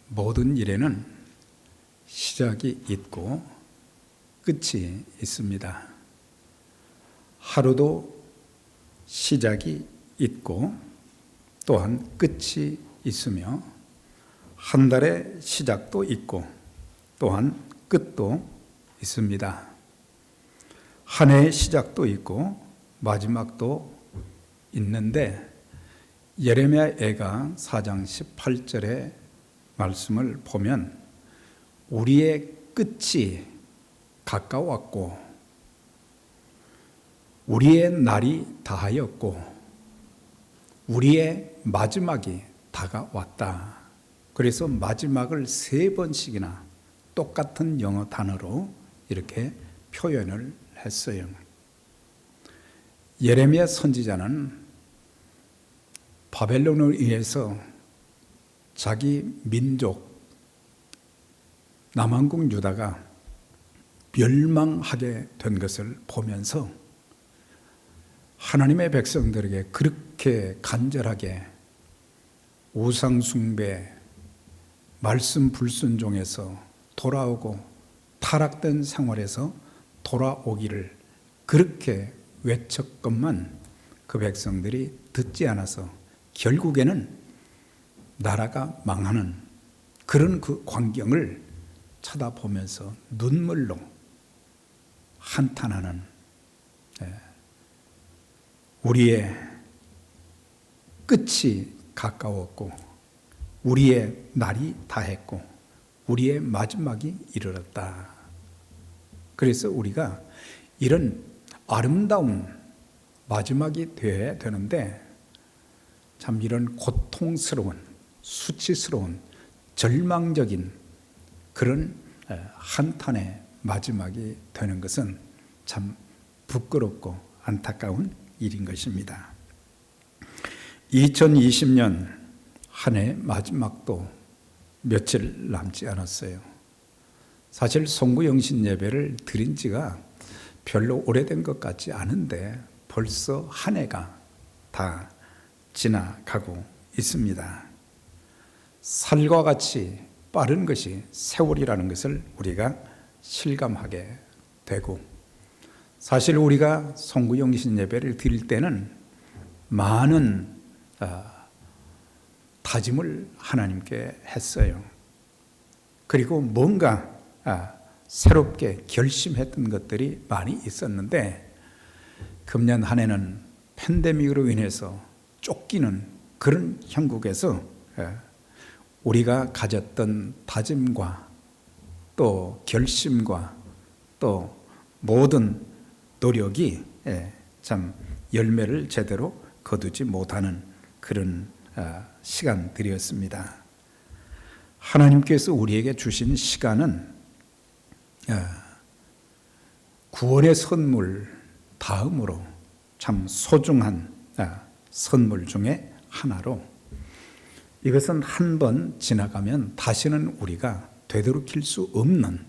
모든 일에는 시작이 있고 끝이 있습니다. 하루도 시작이 있고 또한 끝이 있으며 한 달의 시작도 있고 또한 끝도 있습니다. 한 해의 시작도 있고 마지막도 있는데 예레미야 애가 4장 18절의 말씀을 보면 우리의 끝이 가까웠고 우리의 날이 다하였고 우리의 마지막이 다가왔다. 그래서 마지막을 3번씩이나 똑같은 영어 단어로 이렇게 표현을 했어요. 예레미야 선지자는 바벨론에 의해서 자기 민족 남한국 유다가 멸망하게 된 것을 보면서 하나님의 백성들에게 그렇게 간절하게 우상숭배, 말씀 불순종에서 돌아오고 타락된 생활에서 돌아오기를 그렇게 외쳤건만 그 백성들이 듣지 않아서 결국에는 나라가 망하는 그런 그 광경을 쳐다보면서 눈물로 한탄하는 우리의 끝이 가까웠고 우리의 날이 다했고 우리의 마지막이 이르렀다. 그래서 우리가 이런 아름다운 마지막이 되어야 되는데 참 이런 고통스러운 수치스러운 절망적인 그런 한탄의 마지막이 되는 것은 참 부끄럽고 안타까운 일인 것입니다. 2020년 한 해 마지막도 며칠 남지 않았어요. 사실 송구영신 예배를 드린 지가 별로 오래된 것 같지 않은데 벌써 한 해가 다 지나가고 있습니다. 살과 같이 빠른 것이 세월이라는 것을 우리가 실감하게 되고 사실 우리가 송구영신 예배를 드릴 때는 많은 다짐을 하나님께 했어요. 그리고 뭔가 새롭게 결심했던 것들이 많이 있었는데 금년 한 해는 팬데믹으로 인해서 쫓기는 그런 형국에서 우리가 가졌던 다짐과 또 결심과 또 모든 노력이 참 열매를 제대로 거두지 못하는 그런 시간들이었습니다. 하나님께서 우리에게 주신 시간은 구원의 선물 다음으로 참 소중한 선물 중에 하나로 이것은 한 번 지나가면 다시는 우리가 되돌이킬 수 없는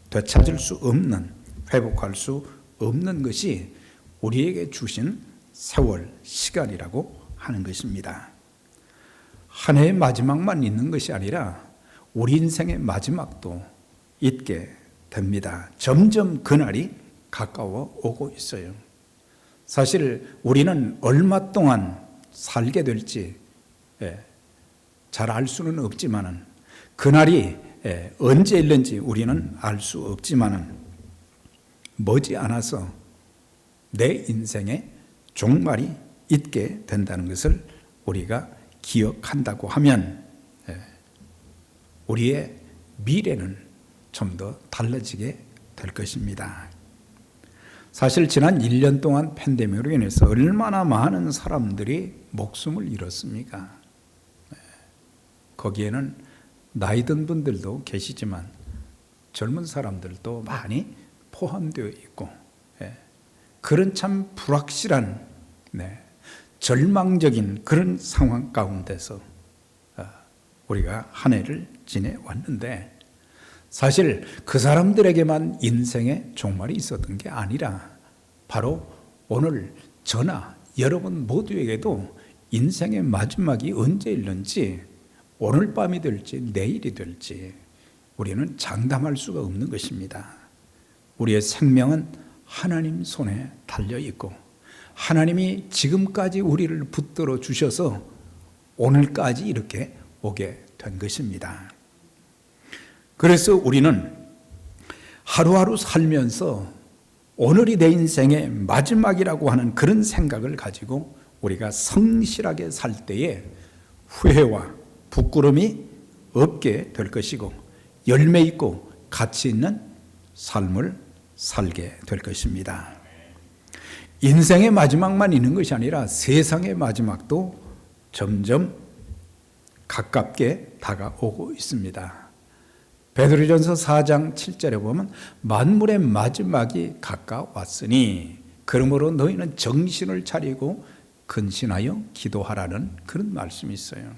되찾을 수 없는 회복할 수 없는 것이 우리에게 주신 세월 시간이라고 하는 것입니다. 한 해의 마지막만 있는 것이 아니라 우리 인생의 마지막도 있게 됩니다. 점점 그날이 가까워 오고 있어요. 사실 우리는 얼마 동안 살게 될지 잘 알 수는 없지만은 그날이 언제 있는지 우리는 알 수 없지만은 머지않아서 내 인생의 종말이 있게 된다는 것을 우리가 기억한다고 하면 우리의 미래는 좀 더 달라지게 될 것입니다. 사실 지난 1년 동안 팬데믹으로 인해서 얼마나 많은 사람들이 목숨을 잃었습니까? 거기에는 나이 든 분들도 계시지만 젊은 사람들도 많이 포함되어 있고 그런 참 불확실한 절망적인 그런 상황 가운데서 우리가 한 해를 지내왔는데 사실 그 사람들에게만 인생의 종말이 있었던 게 아니라 바로 오늘 저나 여러분 모두에게도 인생의 마지막이 언제 있는지 오늘 밤이 될지 내일이 될지 우리는 장담할 수가 없는 것입니다. 우리의 생명은 하나님 손에 달려 있고 하나님이 지금까지 우리를 붙들어 주셔서 오늘까지 이렇게 오게 된 것입니다. 그래서 우리는 하루하루 살면서 오늘이 내 인생의 마지막이라고 하는 그런 생각을 가지고 우리가 성실하게 살 때에 후회와 부끄러움이 없게 될 것이고 열매 있고 가치 있는 삶을 살게 될 것입니다. 인생의 마지막만 있는 것이 아니라 세상의 마지막도 점점 가깝게 다가오고 있습니다. 베드로전서 4장 7절에 보면 만물의 마지막이 가까웠으니 그러므로 너희는 정신을 차리고 근신하여 기도하라는 그런 말씀이 있어요.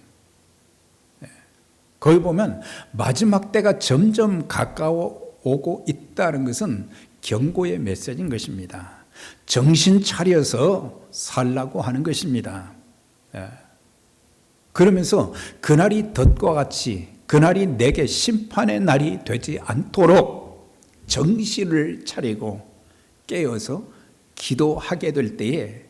거기 보면 마지막 때가 점점 가까워오고 있다는 것은 경고의 메시지인 것입니다. 정신 차려서 살라고 하는 것입니다. 그러면서 그날이 덫과 같이 그날이 내게 심판의 날이 되지 않도록 정신을 차리고 깨어서 기도하게 될 때에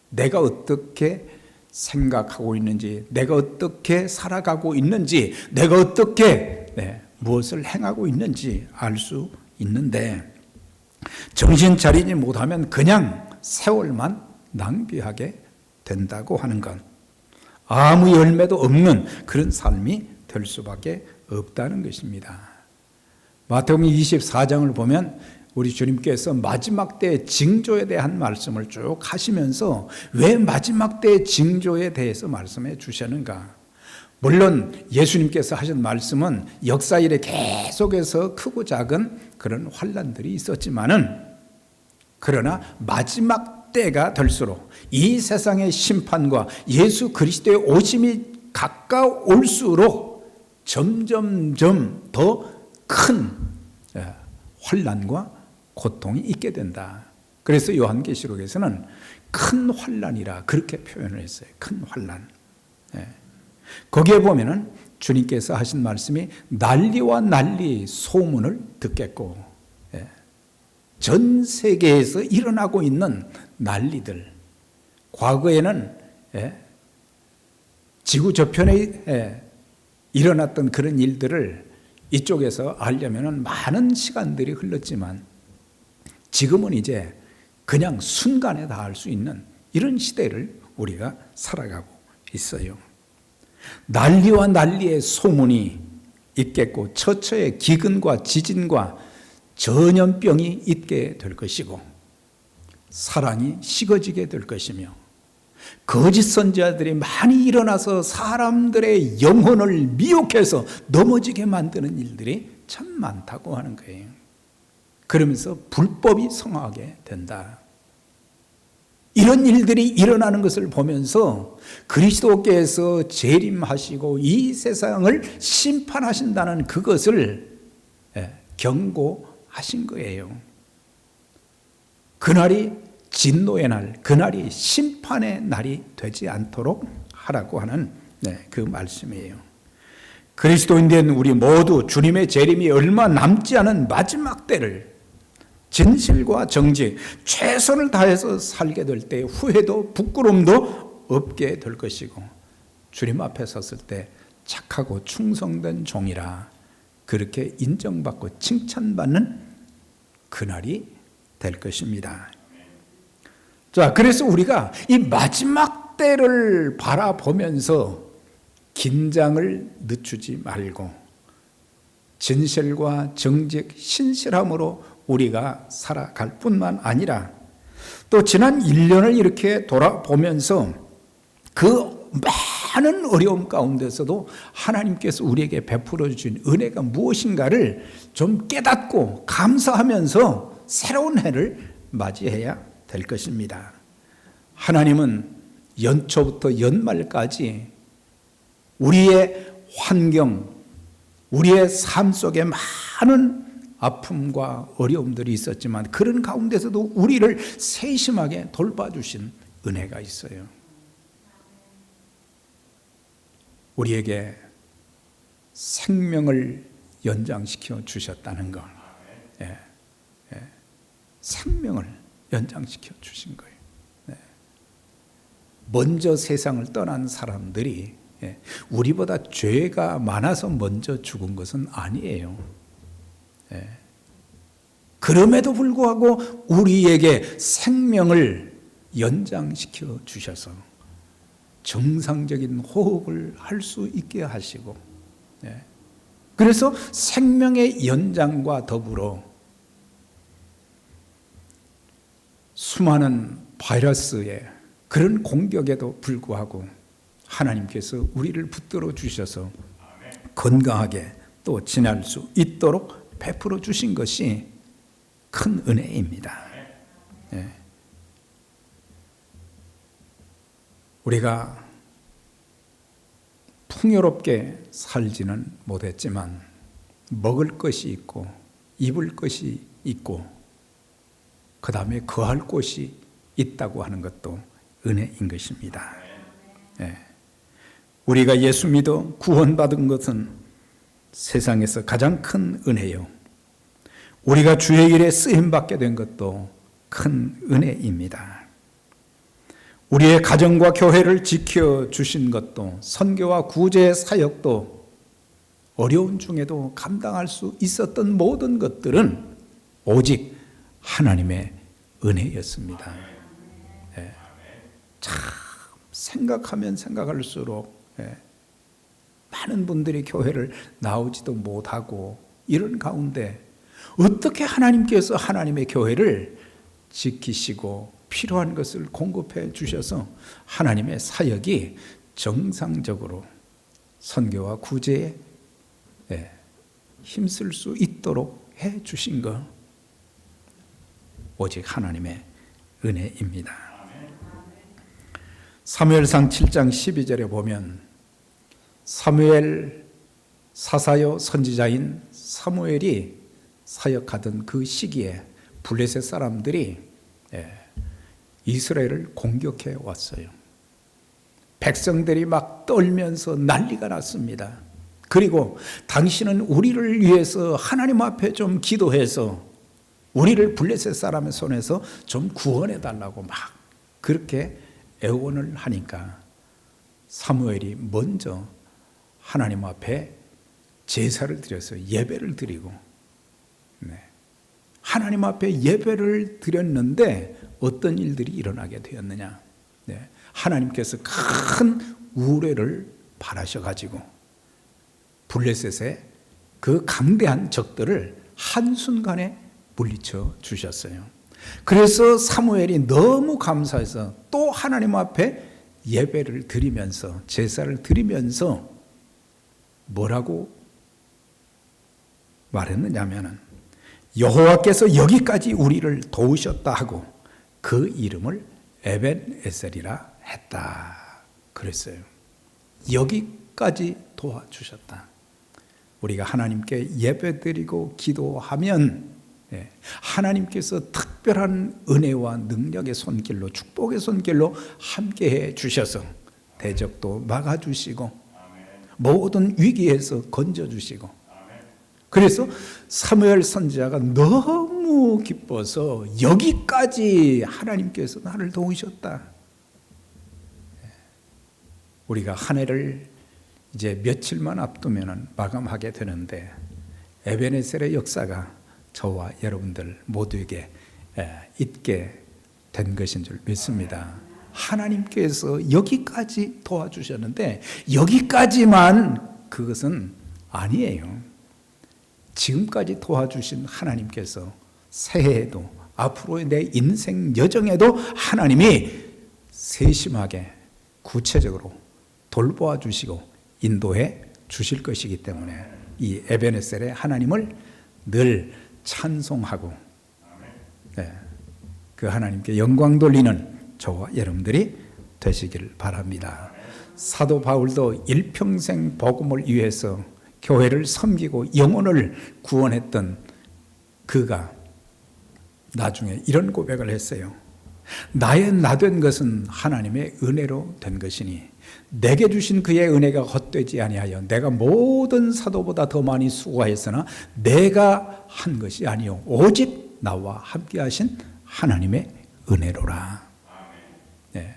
내가 어떻게 생각하고 있는지, 내가 어떻게 살아가고 있는지, 내가 어떻게 무엇을 행하고 있는지 알 수 있는데 정신 차리지 못하면 그냥 세월만 낭비하게 된다고 하는 것, 아무 열매도 없는 그런 삶이 될 수밖에 없다는 것입니다. 마태복음 24장을 보면 우리 주님께서 마지막 때의 징조에 대한 말씀을 쭉 하시면서 왜 마지막 때의 징조에 대해서 말씀해 주셨는가? 물론 예수님께서 하신 말씀은 역사 일에 계속해서 크고 작은 그런 환난들이 있었지만은 그러나 마지막 때가 될수록 이 세상의 심판과 예수 그리스도의 오심이 가까울수록 점점점 더 큰 환난과 고통이 있게 된다. 그래서 요한계시록에서는 큰 환난이라 그렇게 표현을 했어요. 큰 환난. 거기에 보면은 주님께서 하신 말씀이 난리와 난리 소문을 듣겠고, 전 세계에서 일어나고 있는 난리들, 과거에는 지구 저편에 일어났던 그런 일들을 이쪽에서 알려면 많은 시간들이 흘렀지만 지금은 이제 그냥 순간에 다 알 수 있는 이런 시대를 우리가 살아가고 있어요. 난리와 난리의 소문이 있겠고 처처의 기근과 지진과 전염병이 있게 될 것이고 사랑이 식어지게 될 것이며 거짓 선지자들이 많이 일어나서 사람들의 영혼을 미혹해서 넘어지게 만드는 일들이 참 많다고 하는 거예요. 그러면서 불법이 성하게 된다. 이런 일들이 일어나는 것을 보면서 그리스도께서 재림하시고 이 세상을 심판하신다는 그것을 경고하신 거예요. 그날이 진노의 날, 그날이 심판의 날이 되지 않도록 하라고 하는 그 말씀이에요. 그리스도인 된 우리 모두 주님의 재림이 얼마 남지 않은 마지막 때를 진실과 정직, 최선을 다해서 살게 될 때 후회도 부끄러움도 없게 될 것이고 주님 앞에 섰을 때 착하고 충성된 종이라 그렇게 인정받고 칭찬받는 그날이 될 것입니다. 자, 그래서 우리가 이 마지막 때를 바라보면서 긴장을 늦추지 말고 진실과 정직, 신실함으로 우리가 살아갈 뿐만 아니라 또 지난 1년을 이렇게 돌아보면서 그 많은 어려움 가운데서도 하나님께서 우리에게 베풀어 주신 은혜가 무엇인가를 좀 깨닫고 감사하면서 새로운 해를 맞이해야 될 것입니다. 하나님은 연초부터 연말까지 우리의 환경, 우리의 삶 속에 많은 아픔과 어려움들이 있었지만 그런 가운데서도 우리를 세심하게 돌봐주신 은혜가 있어요. 우리에게 생명을 연장시켜 주셨다는 것. 예, 예. 생명을 연장시켜 주신 거예요. 네. 먼저 세상을 떠난 사람들이 우리보다 죄가 많아서 먼저 죽은 것은 아니에요. 예. 그럼에도 불구하고 우리에게 생명을 연장시켜 주셔서 정상적인 호흡을 할 수 있게 하시고, 그래서 생명의 연장과 더불어 수많은 바이러스의 그런 공격에도 불구하고 하나님께서 우리를 붙들어 주셔서 건강하게 또 지낼 수 있도록 베풀어 주신 것이 큰 은혜입니다. 우리가 풍요롭게 살지는 못했지만 먹을 것이 있고 입을 것이 있고 그 다음에 거할 곳이 있다고 하는 것도 은혜인 것입니다. 우리가 예수 믿어 구원받은 것은 세상에서 가장 큰 은혜요. 우리가 주의 일에 쓰임받게 된 것도 큰 은혜입니다. 우리의 가정과 교회를 지켜주신 것도, 선교와 구제 사역도, 어려운 중에도 감당할 수 있었던 모든 것들은 오직 하나님의 은혜였습니다. 참 생각하면 생각할수록 많은 분들이 교회를 나오지도 못하고 이런 가운데 어떻게 하나님께서 하나님의 교회를 지키시고 필요한 것을 공급해 주셔서 하나님의 사역이 정상적으로 선교와 구제에 힘쓸 수 있도록 해 주신 것, 오직 하나님의 은혜입니다. 사무엘상 7장 12절에 보면 사무엘 사사요 선지자인 사무엘이 사역하던 그 시기에 블레셋 사람들이 이스라엘을 공격해 왔어요. 백성들이 막 떨면서 난리가 났습니다. 그리고 당신은 우리를 위해서 하나님 앞에 좀 기도해서 우리를 블레셋 사람의 손에서 좀 구원해 달라고 막 그렇게 애원을 하니까 사무엘이 먼저 하나님 앞에 제사를 드려서 예배를 드리고, 하나님 앞에 예배를 드렸는데 어떤 일들이 일어나게 되었느냐. 하나님께서 큰 우레를 바라셔가지고 블레셋의 그 강대한 적들을 한순간에 물리쳐 주셨어요. 그래서 사무엘이 너무 감사해서 또 하나님 앞에 예배를 드리면서 제사를 드리면서 뭐라고 말했느냐면은 여호와께서 여기까지 우리를 도우셨다 하고 그 이름을 에벤에셀이라 했다 그랬어요. 여기까지 도와주셨다. 우리가 하나님께 예배드리고 기도하면 하나님께서 특별한 은혜와 능력의 손길로, 축복의 손길로 함께해 주셔서 대적도 막아주시고 모든 위기에서 건져주시고, 그래서 사무엘 선지자가 너무 기뻐서 여기까지 하나님께서 나를 도우셨다. 우리가 한 해를 이제 며칠만 앞두면 마감하게 되는데 에베네셀의 역사가 저와 여러분들 모두에게 있게 된 것인 줄 믿습니다. 하나님께서 여기까지 도와주셨는데 여기까지만 그것은 아니에요. 지금까지 도와주신 하나님께서 새해에도 앞으로의 내 인생 여정에도 하나님이 세심하게 구체적으로 돌보아 주시고 인도해 주실 것이기 때문에 이 에베네셀의 하나님을 늘 찬송하고 그 하나님께 영광 돌리는 저와 여러분들이 되시길 바랍니다. 사도 바울도 일평생 복음을 위해서 교회를 섬기고 영혼을 구원했던 그가 나중에 이런 고백을 했어요. 나의 나 된 것은 하나님의 은혜로 된 것이니 내게 주신 그의 은혜가 헛되지 아니하여 내가 모든 사도보다 더 많이 수고하였으나 내가 한 것이 아니요 오직 나와 함께 하신 하나님의 은혜로라. 네.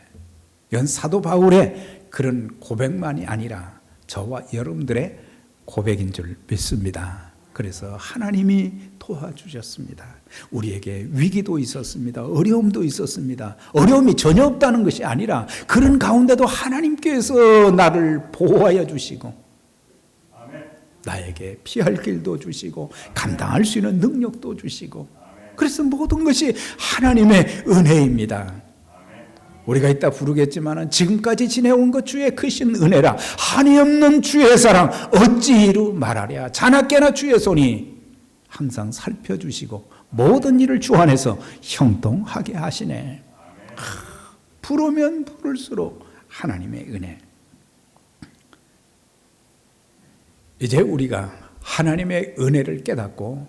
이건 사도 바울의 그런 고백만이 아니라 저와 여러분들의 고백인 줄 믿습니다. 그래서 하나님이 도와주셨습니다. 우리에게 위기도 있었습니다. 어려움도 있었습니다. 어려움이 전혀 없다는 것이 아니라 그런 가운데도 하나님께서 나를 보호하여 주시고 나에게 피할 길도 주시고 감당할 수 있는 능력도 주시고, 그래서 모든 것이 하나님의 은혜입니다. 우리가 이따 부르겠지만 지금까지 지내온 것 주의 크신 은혜라 한이 없는 주의 사랑 어찌 이루 말하랴. 자나깨나 주의 손이 항상 살펴주시고 모든 일을 주 안에서 형통하게 하시네. 부르면 부를수록 하나님의 은혜. 이제 우리가 하나님의 은혜를 깨닫고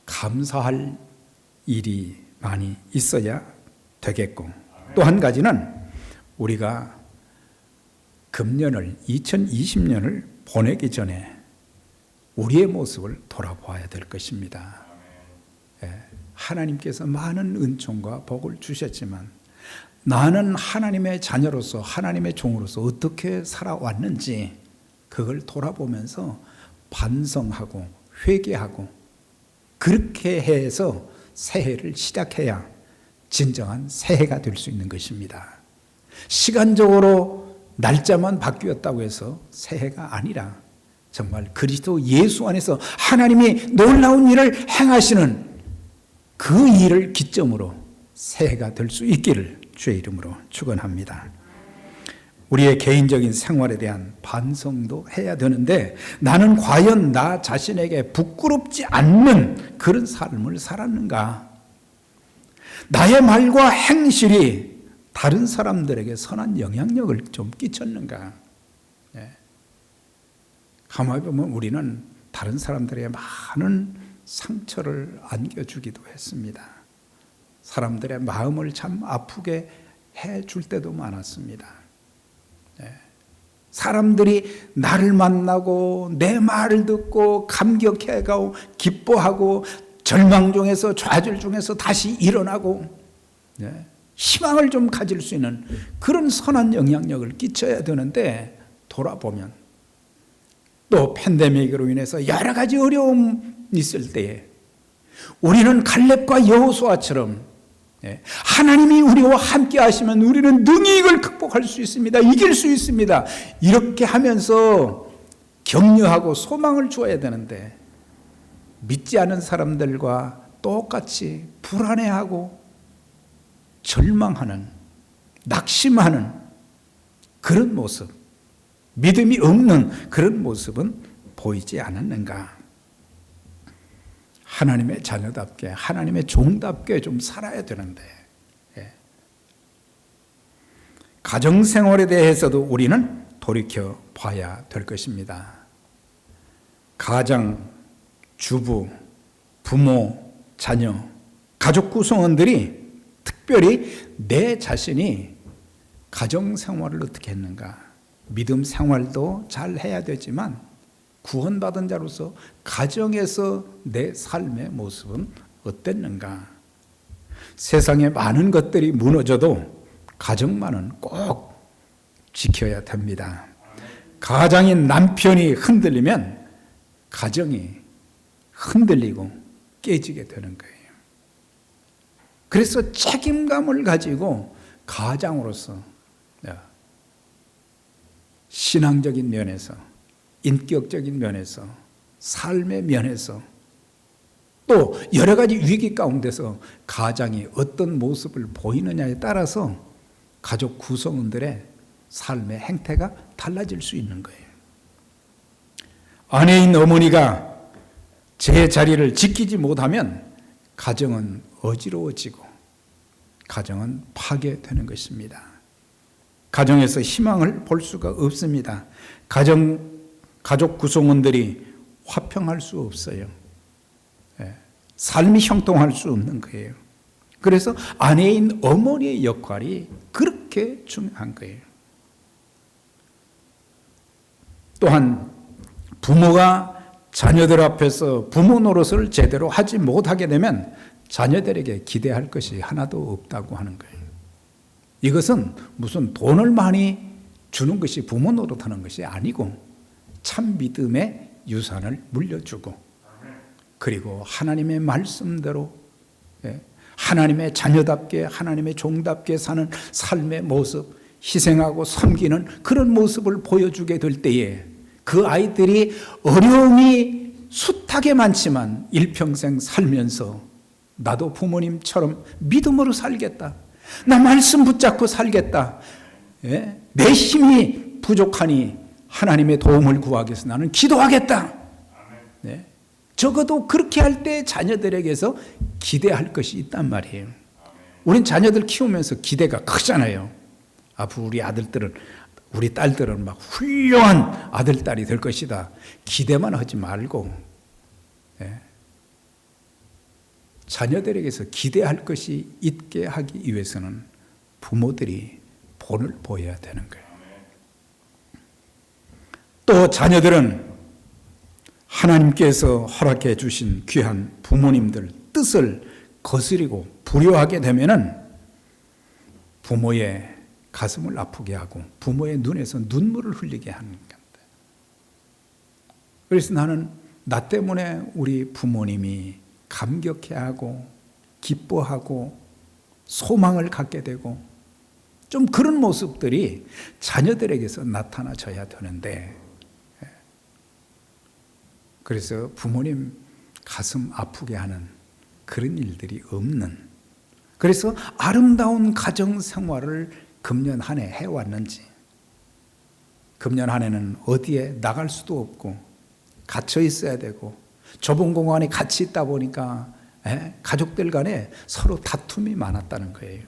감사할 일이 많이 있어야 되겠고, 또 한 가지는 우리가 금년을 2020년을 보내기 전에 우리의 모습을 돌아보아야 될 것입니다. 하나님께서 많은 은총과 복을 주셨지만 나는 하나님의 자녀로서 하나님의 종으로서 어떻게 살아왔는지 그걸 돌아보면서 반성하고 회개하고 그렇게 해서 새해를 시작해야 진정한 새해가 될 수 있는 것입니다. 시간적으로 날짜만 바뀌었다고 해서 새해가 아니라 정말 그리스도 예수 안에서 하나님이 놀라운 일을 행하시는 그 일을 기점으로 새해가 될 수 있기를 주의 이름으로 축원합니다. 우리의 개인적인 생활에 대한 반성도 해야 되는데 나는 과연 나 자신에게 부끄럽지 않는 그런 삶을 살았는가? 나의 말과 행실이 다른 사람들에게 선한 영향력을 좀 끼쳤는가? 가만히 보면 우리는 다른 사람들에게 많은 상처를 안겨주기도 했습니다. 사람들의 마음을 참 아프게 해줄 때도 많았습니다. 사람들이 나를 만나고 내 말을 듣고 감격해가고 기뻐하고 절망 중에서 좌절 중에서 다시 일어나고 희망을 좀 가질 수 있는 그런 선한 영향력을 끼쳐야 되는데, 돌아보면 또 팬데믹으로 인해서 여러 가지 어려움이 있을 때에 우리는 갈렙과 여호수아처럼 하나님이 우리와 함께 하시면 우리는 능히 이걸 극복할 수 있습니다. 이길 수 있습니다. 이렇게 하면서 격려하고 소망을 주어야 되는데 믿지 않은 사람들과 똑같이 불안해하고 절망하는, 낙심하는 그런 모습, 믿음이 없는 그런 모습은 보이지 않았는가? 하나님의 자녀답게, 하나님의 종답게 좀 살아야 되는데, 가정생활에 대해서도 우리는 돌이켜 봐야 될 것입니다. 가장, 주부, 부모, 자녀, 가족 구성원들이 특별히 내 자신이 가정생활을 어떻게 했는가? 믿음 생활도 잘 해야 되지만 구원받은 자로서 가정에서 내 삶의 모습은 어땠는가? 세상에 많은 것들이 무너져도 가정만은 꼭 지켜야 됩니다. 가장인 남편이 흔들리면 가정이 흔들리고 깨지게 되는 거예요. 그래서 책임감을 가지고 가장으로서 신앙적인 면에서, 인격적인 면에서, 삶의 면에서, 또 여러 가지 위기 가운데서 가장이 어떤 모습을 보이느냐에 따라서 가족 구성원들의 삶의 행태가 달라질 수 있는 거예요. 아내인 어머니가 제 자리를 지키지 못하면 가정은 어지러워지고 가정은 파괴되는 것입니다. 가정에서 희망을 볼 수가 없습니다. 가족 구성원들이 화평할 수 없어요. 삶이 형통할 수 없는 거예요. 그래서 아내인 어머니의 역할이 그렇게 그렇게 중요한 거예요. 또한 부모가 자녀들 앞에서 부모 노릇을 제대로 하지 못하게 되면 자녀들에게 기대할 것이 하나도 없다고 하는 거예요. 이것은 무슨 돈을 많이 주는 것이 부모 노릇하는 것이 아니고 참 믿음의 유산을 물려주고 그리고 하나님의 말씀대로 하나님의 자녀답게 하나님의 종답게 사는 삶의 모습, 희생하고 섬기는 그런 모습을 보여주게 될 때에 그 아이들이 어려움이 숱하게 많지만 일평생 살면서 나도 부모님처럼 믿음으로 살겠다. 나 말씀 붙잡고 살겠다. 내 힘이 부족하니 하나님의 도움을 구하기 위해서 나는 기도하겠다. 적어도 그렇게 할 때 자녀들에게서 기대할 것이 있단 말이에요. 우린 자녀들 키우면서 기대가 크잖아요. 앞으로 우리 아들들은 우리 딸들은 막 훌륭한 아들, 딸이 될 것이다. 기대만 하지 말고 자녀들에게서 기대할 것이 있게 하기 위해서는 부모들이 본을 보여야 되는 거예요. 또 자녀들은 하나님께서 허락해 주신 귀한 부모님들 뜻을 거스리고 불효하게 되면은 부모의 가슴을 아프게 하고 부모의 눈에서 눈물을 흘리게 하는 겁니다. 그래서 나는 나 때문에 우리 부모님이 감격해하고 기뻐하고 소망을 갖게 되고 좀 그런 모습들이 자녀들에게서 나타나져야 되는데 그래서 부모님 가슴 아프게 하는 그런 일들이 없는 그래서 아름다운 가정 생활을 금년 한 해 해왔는지 금년 한 해는 어디에 나갈 수도 없고 갇혀 있어야 되고 좁은 공간에 같이 있다 보니까 가족들 간에 서로 다툼이 많았다는 거예요.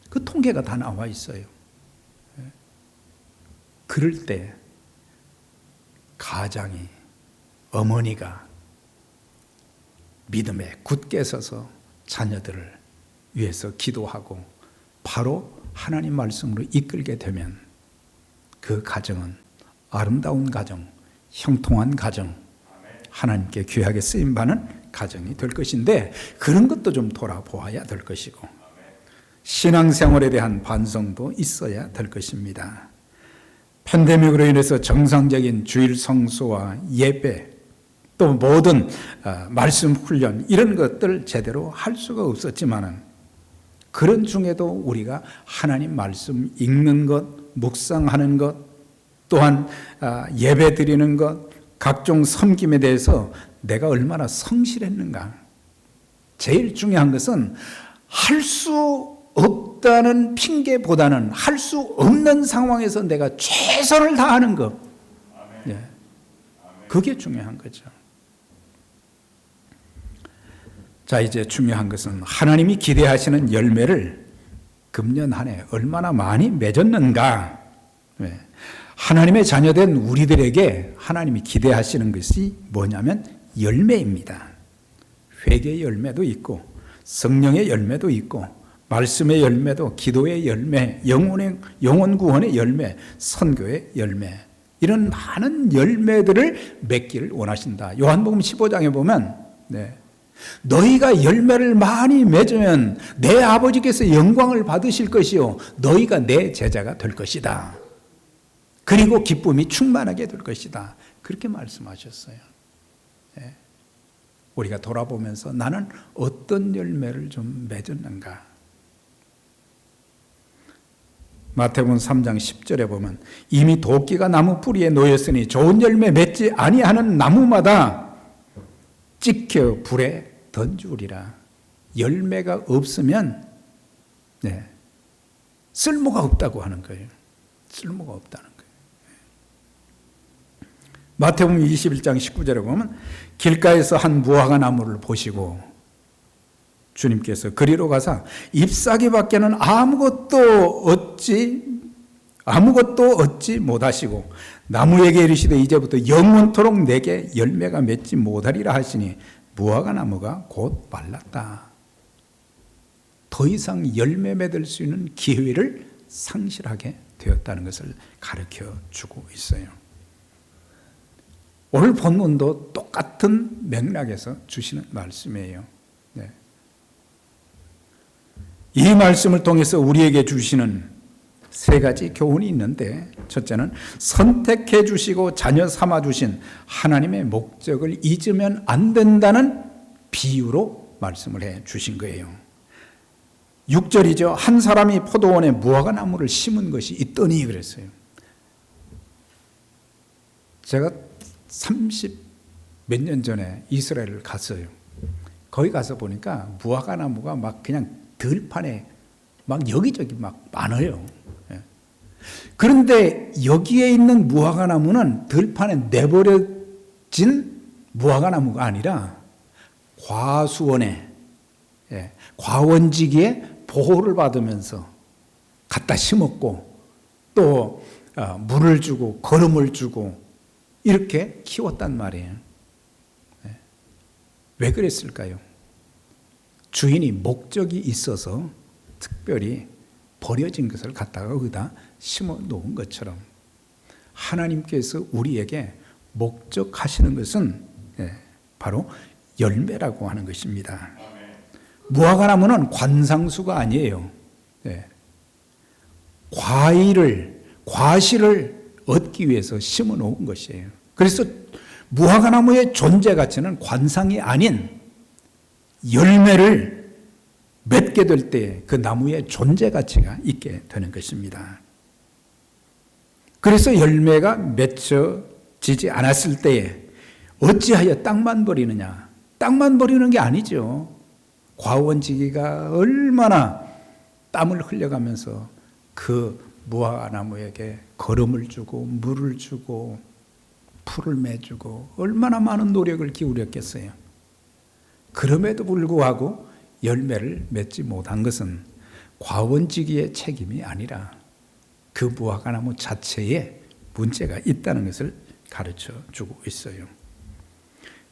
그 통계가 다 나와 있어요. 그럴 때 가장이 어머니가 믿음에 굳게 서서 자녀들을 위해서 기도하고 바로 하나님 말씀으로 이끌게 되면 그 가정은 아름다운 가정, 형통한 가정, 하나님께 귀하게 쓰임받는 가정이 될 것인데 그런 것도 좀 돌아보아야 될 것이고 신앙생활에 대한 반성도 있어야 될 것입니다. 팬데믹으로 인해서 정상적인 주일 성수와 예배 또 모든 말씀 훈련 이런 것들 제대로 할 수가 없었지만은 그런 중에도 우리가 하나님 말씀 읽는 것, 묵상하는 것, 또한 예배 드리는 것, 각종 섬김에 대해서 내가 얼마나 성실했는가. 제일 중요한 것은 할 수 없다는 핑계보다는 할 수 없는 상황에서 내가 최선을 다하는 것. 그게 중요한 거죠. 자, 이제 중요한 것은 하나님이 기대하시는 열매를 금년 한 해 얼마나 많이 맺었는가. 하나님의 자녀된 우리들에게 하나님이 기대하시는 것이 뭐냐면 열매입니다. 회개의 열매도 있고 성령의 열매도 있고 말씀의 열매도 기도의 열매, 영혼 구원의 열매, 선교의 열매 이런 많은 열매들을 맺기를 원하신다. 요한복음 15장에 보면 너희가 열매를 많이 맺으면 내 아버지께서 영광을 받으실 것이요 너희가 내 제자가 될 것이다. 그리고 기쁨이 충만하게 될 것이다. 그렇게 말씀하셨어요. 우리가 돌아보면서 나는 어떤 열매를 좀 맺었는가. 마태복음 3장 10절에 보면 이미 도끼가 나무 뿌리에 놓였으니 좋은 열매 맺지 아니하는 나무마다 찍혀 불에 던지우리라. 열매가 없으면 쓸모가 없다고 하는 거예요. 쓸모가 없다는 거예요. 마태복음 21장 19절에 보면 길가에서 한 무화과 나무를 보시고 주님께서 그리로 가사 잎사귀밖에는 아무것도 얻지 못하시고 나무에게 이르시되 이제부터 영원토록 내게 열매가 맺지 못하리라 하시니 무화과 나무가 곧 말랐다. 더 이상 열매 맺을 수 있는 기회를 상실하게 되었다는 것을 가르쳐 주고 있어요. 오늘 본문도 똑같은 맥락에서 주시는 말씀이에요. 네. 이 말씀을 통해서 우리에게 주시는 세 가지 교훈이 있는데, 첫째는 선택해 주시고 자녀 삼아 주신 하나님의 목적을 잊으면 안 된다는 비유로 말씀을 해 주신 거예요. 6절이죠. 한 사람이 포도원에 무화과 나무를 심은 것이 있더니 그랬어요. 제가 30 몇 년 전에 이스라엘을 갔어요. 거기 가서 보니까 무화과 나무가 막 그냥 들판에 막 여기저기 막 많아요. 그런데 여기에 있는 무화과 나무는 들판에 내버려진 무화과 나무가 아니라 과수원에, 과원지기에 보호를 받으면서 갖다 심었고, 또 물을 주고 거름을 주고 이렇게 키웠단 말이에요. 왜 그랬을까요? 주인이 목적이 있어서 특별히 버려진 것을 갖다가 거기다 심어 놓은 것처럼, 하나님께서 우리에게 목적하시는 것은 바로 열매라고 하는 것입니다. 무화과 나무는 관상수가 아니에요. 과실을 얻기 위해서 심어 놓은 것이에요. 그래서 무화과 나무의 존재 가치는 관상이 아닌 열매를 맺게 될 때 그 나무의 존재 가치가 있게 되는 것입니다. 그래서 열매가 맺혀지지 않았을 때에 어찌하여 땅만 버리느냐? 땅만 버리는 게 아니죠. 과원지기가 얼마나 땀을 흘려가면서 그 무화과 나무에게 거름을 주고 물을 주고 풀을 매주고 얼마나 많은 노력을 기울였겠어요. 그럼에도 불구하고 열매를 맺지 못한 것은 과원지기의 책임이 아니라 그 무화과 나무 자체에 문제가 있다는 것을 가르쳐 주고 있어요.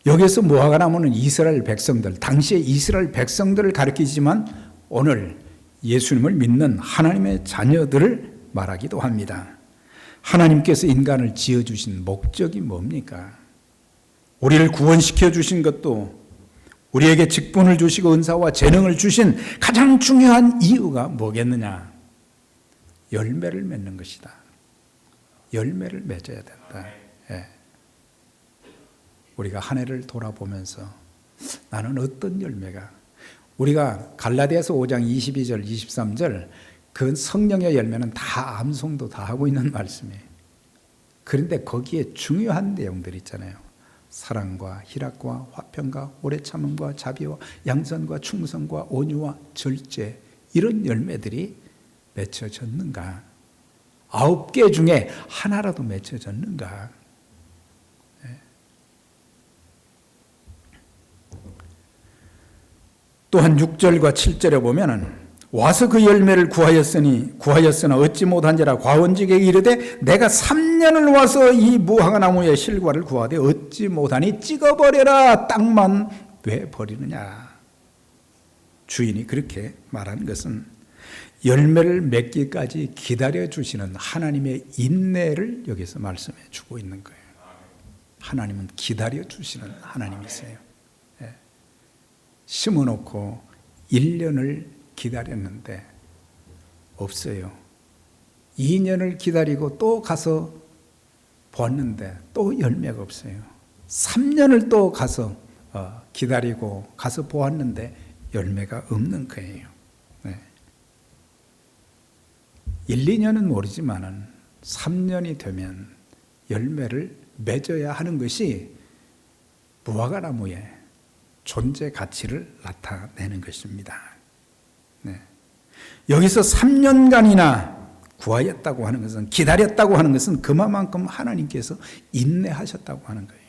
여기서 무화과 나무는 이스라엘 백성들, 당시의 이스라엘 백성들을 가리키지만 오늘 예수님을 믿는 하나님의 자녀들을 말하기도 합니다. 하나님께서 인간을 지어주신 목적이 뭡니까? 우리를 구원시켜 주신 것도, 우리에게 직분을 주시고 은사와 재능을 주신 가장 중요한 이유가 뭐겠느냐? 열매를 맺는 것이다. 열매를 맺어야 된다. 우리가 한 해를 돌아보면서 나는 어떤 열매가, 우리가 갈라디아서 5장 22절 23절 그 성령의 열매는 다 암송도 다 하고 있는 말씀이에요. 그런데 거기에 중요한 내용들이 있잖아요. 사랑과 희락과 화평과 오래 참음과 자비와 양선과 충성과 온유와 절제, 이런 열매들이 맺혀졌는가? 9개 중에 하나라도 맺혀졌는가? 또한 6절과 7절에 보면은 와서 그 열매를 구하였으나 얻지 못한지라 과원지기에게 이르되 내가 3년을 와서 이 무화과 나무의 실과를 구하되 얻지 못하니 찍어버려라. 땅만 왜 버리느냐? 주인이 그렇게 말한 것은 열매를 맺기까지 기다려주시는 하나님의 인내를 여기서 말씀해 주고 있는 거예요. 하나님은 기다려주시는 하나님이세요. 심어놓고 1년을 기다렸는데 없어요. 2년을 기다리고 또 가서 보았는데 또 열매가 없어요. 3년을 또 가서 기다리고 가서 보았는데 열매가 없는 거예요. 1, 2년은 모르지만 3년이 되면 열매를 맺어야 하는 것이 무화과 나무의 존재 가치를 나타내는 것입니다. 여기서 3년간이나 구하였다고 하는 것은, 기다렸다고 하는 것은 그만큼 하나님께서 인내하셨다고 하는 거예요.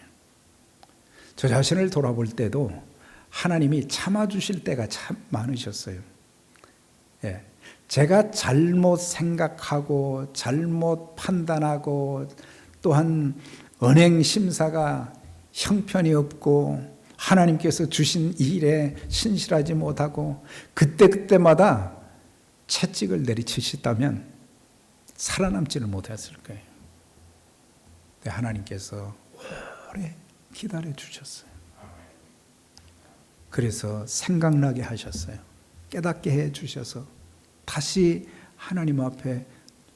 저 자신을 돌아볼 때도 하나님이 참아주실 때가 참 많으셨어요. 제가 잘못 생각하고 잘못 판단하고 또한 언행 심사가 형편이 없고 하나님께서 주신 일에 신실하지 못하고 그때마다 채찍을 내리치셨다면 살아남지를 못했을 거예요. 근데 하나님께서 오래 기다려 주셨어요. 그래서 생각나게 하셨어요. 깨닫게 해 주셔서 다시 하나님 앞에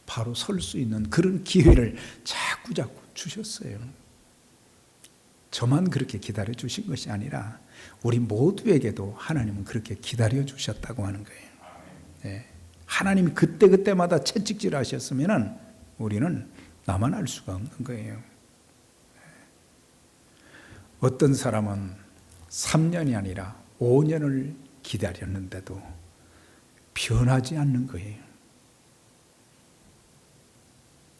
바로 설 수 있는 그런 기회를 자꾸 주셨어요. 저만 그렇게 기다려 주신 것이 아니라 우리 모두에게도 하나님은 그렇게 기다려 주셨다고 하는 거예요. 네. 하나님이 그때그때마다 채찍질 하셨으면 우리는 나만 알 수가 없는 거예요. 어떤 사람은 3년이 아니라 5년을 기다렸는데도 변하지 않는 거예요.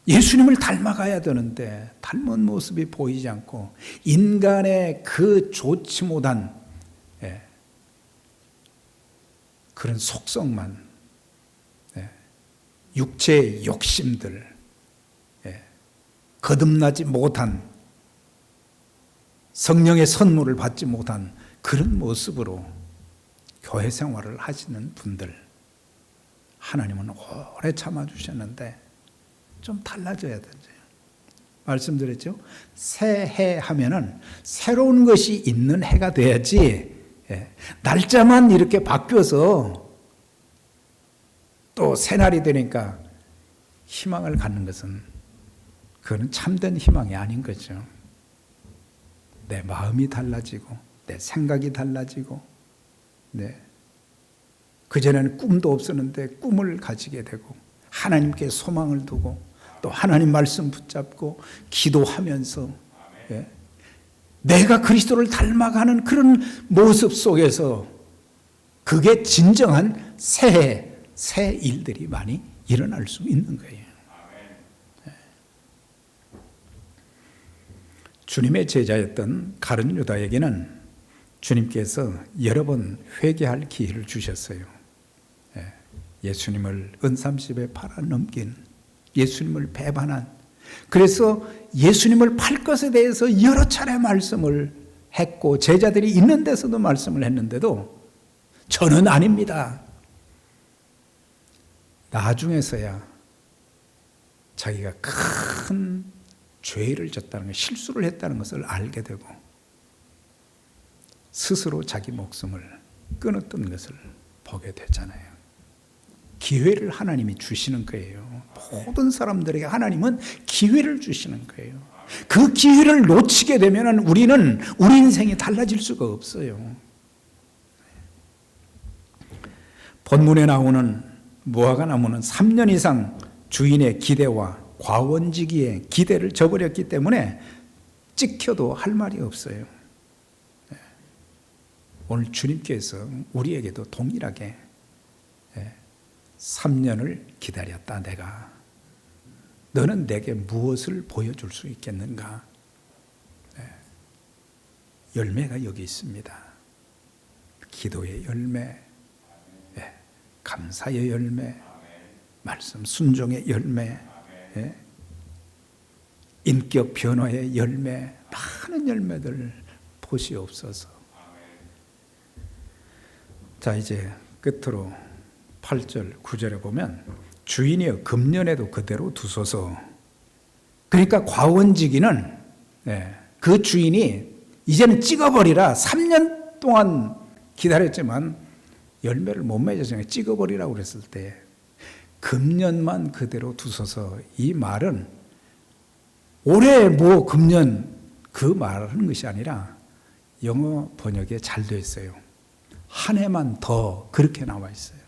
예수님을 닮아가야 되는데 닮은 모습이 보이지 않고 인간의 그 좋지 못한 그런 속성만, 육체의 욕심들, 거듭나지 못한, 성령의 선물을 받지 못한 그런 모습으로 교회 생활을 하시는 분들, 하나님은 오래 참아주셨는데 좀 달라져야 되죠. 말씀드렸죠? 새해 하면은 새로운 것이 있는 해가 돼야지, 날짜만 이렇게 바뀌어서 또 새날이 되니까 희망을 갖는 것은 그거는 참된 희망이 아닌 거죠. 내 마음이 달라지고 내 생각이 달라지고, 그전에는 꿈도 없었는데 꿈을 가지게 되고 하나님께 소망을 두고 또 하나님 말씀 붙잡고 기도하면서 내가 그리스도를 닮아가는 그런 모습 속에서 그게 진정한 새해, 새 일들이 많이 일어날 수 있는 거예요. 주님의 제자였던 가룟 유다에게는 주님께서 여러 번 회개할 기회를 주셨어요. 예수님을 은삼십에 팔아넘긴, 예수님을 배반한, 그래서 예수님을 팔 것에 대해서 여러 차례 말씀을 했고 제자들이 있는 데서도 말씀을 했는데도 저는 아닙니다. 나중에서야 자기가 큰 죄를 졌다는 것, 실수를 했다는 것을 알게 되고 스스로 자기 목숨을 끊었던 것을 보게 되잖아요. 기회를 하나님이 주시는 거예요. 모든 사람들에게 하나님은 기회를 주시는 거예요. 그 기회를 놓치게 되면 우리는 우리 인생이 달라질 수가 없어요. 본문에 나오는 무화과 나무는 3년 이상 주인의 기대와 과원지기의 기대를 저버렸기 때문에 찍혀도 할 말이 없어요. 오늘 주님께서 우리에게도 동일하게 3년을 기다렸다. 내가 너는 내게 무엇을 보여줄 수 있겠는가? 열매가 여기 있습니다. 기도의 열매, 감사의 열매, 말씀 순종의 열매, 인격 변화의 열매, 많은 열매들 보시옵소서. 자, 이제 끝으로 8절, 9절에 보면 주인이여 금년에도 그대로 두소서. 그러니까 과원지기는 그 주인이 이제는 찍어버리라. 3년 동안 기다렸지만 열매를 못 맺어서 찍어버리라고 그랬을 때 금년만 그대로 두소서. 이 말은 올해 뭐 금년 그 말하는 것이 아니라 영어 번역에 잘 되어 있어요. 한 해만 더, 그렇게 나와 있어요.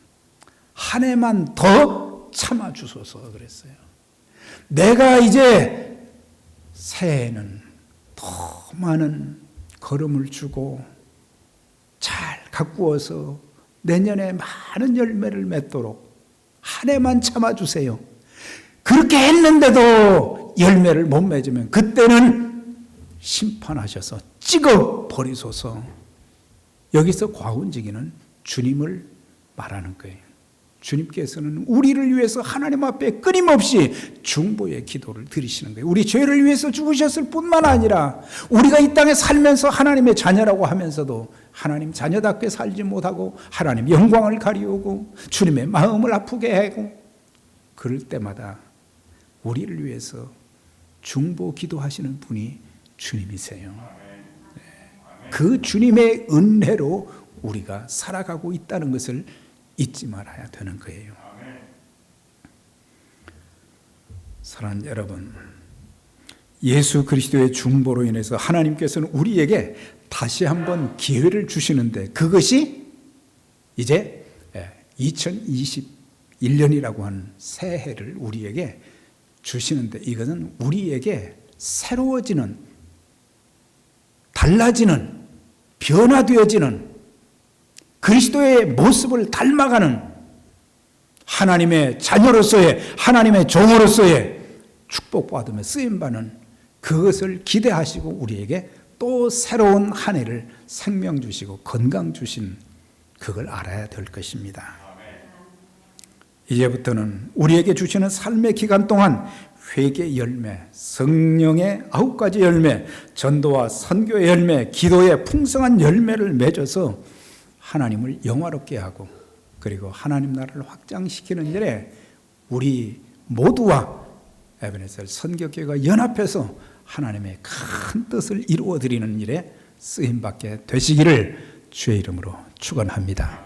한 해만 더 참아주소서 그랬어요. 내가 이제 새해에는 더 많은 걸음을 주고 잘 가꾸어서 내년에 많은 열매를 맺도록 한 해만 참아주세요. 그렇게 했는데도 열매를 못 맺으면 그때는 심판하셔서 찍어버리소서. 여기서 과원지기는 주님을 말하는 거예요. 주님께서는 우리를 위해서 하나님 앞에 끊임없이 중보의 기도를 드리시는 거예요. 우리 죄를 위해서 죽으셨을 뿐만 아니라 우리가 이 땅에 살면서 하나님의 자녀라고 하면서도 하나님 자녀답게 살지 못하고 하나님 영광을 가리우고 주님의 마음을 아프게 하고 그럴 때마다 우리를 위해서 중보 기도하시는 분이 주님이세요. 그 주님의 은혜로 우리가 살아가고 있다는 것을 잊지 말아야 되는 거예요. 사랑하는 여러분, 예수 그리스도의 중보로 인해서 하나님께서는 우리에게 다시 한번 기회를 주시는데, 그것이 이제 2021년이라고 하는 새해를 우리에게 주시는데, 이것은 우리에게 새로워지는, 달라지는, 변화되어지는, 그리스도의 모습을 닮아가는 하나님의 자녀로서의, 하나님의 종으로서의 축복받으며 쓰임받는, 그것을 기대하시고 우리에게 또 새로운 한 해를 생명 주시고 건강 주신, 그걸 알아야 될 것입니다. 이제부터는 우리에게 주시는 삶의 기간 동안 회개의 열매, 성령의 9가지 열매, 전도와 선교의 열매, 기도의 풍성한 열매를 맺어서 하나님을 영화롭게 하고, 그리고 하나님 나라를 확장시키는 일에 우리 모두와 에베네셀 선교교회가 연합해서 하나님의 큰 뜻을 이루어드리는 일에 쓰임받게 되시기를 주의 이름으로 축원합니다.